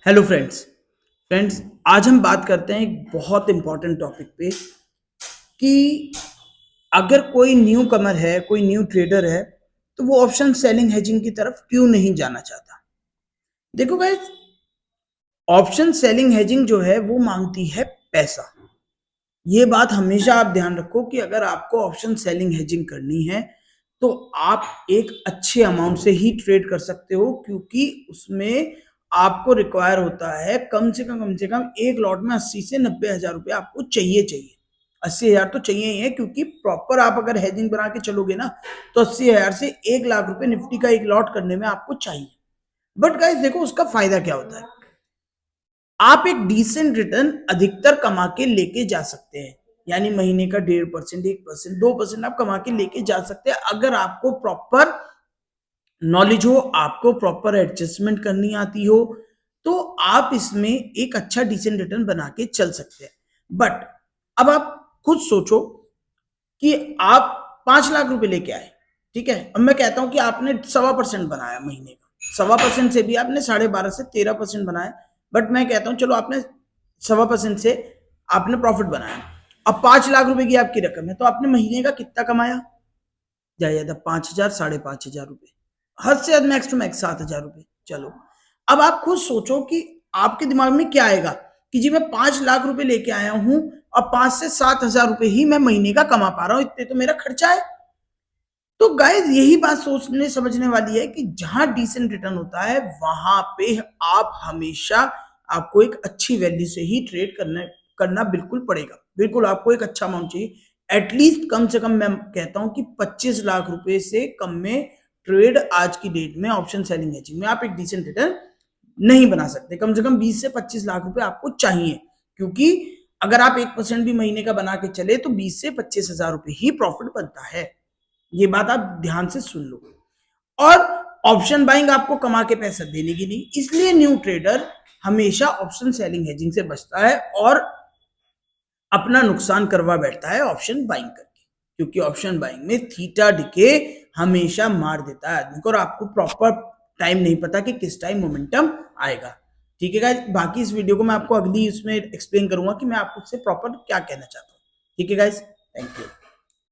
Hello friends आज हम बात करते हैं एक बहुत इंपॉर्टेंट टॉपिक पे कि अगर कोई न्यू कमर है, कोई न्यू ट्रेडर है, तो वो ऑप्शन सेलिंग हेजिंग की तरफ क्यों नहीं जाना चाहता। देखो गाइस, ऑप्शन सेलिंग हेजिंग जो है वो मांगती है पैसा। ये बात हमेशा आप ध्यान रखो कि अगर आपको ऑप्शन सेलिंग हेजिंग करनी है तो आप एक अच्छे अमाउंट से ही ट्रेड कर सकते हो, क्योंकि उसमें आपको रिक्वायर होता है कम से कम एक लॉट में 80 से 90 हजार रुपए आपको चाहिए। 80 हजार तो चाहिए ही है, क्योंकि प्रॉपर आप अगर हेजिंग बना के चलोगे ना तो 80 हजार से 1 लाख रुपए निफ्टी का एक लॉट करने में आपको चाहिए। बट गाइस देखो, उसका फायदा क्या होता है। आप एक डिसेंट रिटर्न अधिकतर कमा के लेके जा सकते हैं, यानी महीने का 1.5%, 1%, 2% आप कमा के लेके जा सकते हैं, अगर आपको प्रॉपर नॉलेज हो, आपको प्रॉपर एडजस्टमेंट करनी आती हो, तो आप इसमें एक अच्छा डिसेंट रिटर्न बना के चल सकते हैं। बट अब आप खुद सोचो कि आप 5 लाख रुपए लेके आए, ठीक है। अब मैं कहता हूं कि आपने 1.25% बनाया महीने का, 1.25% से भी आपने 12.5 से 13% बनाया। बट मैं कहता हूं चलो आपने 1.25% से आपने प्रॉफिट बनाया। अब 5 लाख रुपए की आपकी रकम है, तो आपने महीने का कितना कमाया, ज्यादा 5 हजार, 5,500 रुपए, हद से हद मैक्स टू मैक्स 7 हजार रुपए। चलो अब आप खुद सोचो कि आपके दिमाग में क्या आएगा कि जी मैं 5 लाख रुपए लेके आया हूं और 5 से 7 हजार रुपए ही मैं महीने का कमा पा रहा हूं, इतने तो मेरा खर्चा है। तो गाइज यही बात सोचने समझने वाली है कि जहां डिसेंट रिटर्न होता है वहां पे आप हमेशा, आपको एक अच्छी वैल्यू से ही ट्रेड करना बिल्कुल पड़ेगा। बिल्कुल आपको एक अच्छा अमाउंट चाहिए, एटलीस्ट कम से कम मैं कहता हूं कि 25 लाख रुपए से कम में ट्रेड आज की डेट में ऑप्शन सेलिंग हेजिंग में आप एक डिसेंट रिटर्न नहीं बना सकते। कम से कम 20 से 25 लाख रुपए आपको चाहिए, क्योंकि अगर आप 1% भी महीने का बना के चले तो 20 से 25 हजार रुपए ही प्रॉफिट बनता है। ये बात आप ध्यान से सुन लो। और ऑप्शन बाइंग आपको कमा के पैसा देने की नहीं, इसलिए न्यू ट्रेडर हमेशा ऑप्शन सेलिंग हेजिंग से बचता है और अपना नुकसान करवा बैठता है ऑप्शन बाइंग करके, क्योंकि ऑप्शन बाइंग में थीटा डिके हमेशा मार देता है आदमी को और आपको प्रॉपर टाइम नहीं पता कि किस टाइम मोमेंटम आएगा। ठीक है गाइज, बाकी इस वीडियो को मैं आपको अगली उसमें एक्सप्लेन करूंगा कि मैं आपको उससे प्रॉपर क्या कहना चाहता हूँ। ठीक है गाइज, थैंक यू।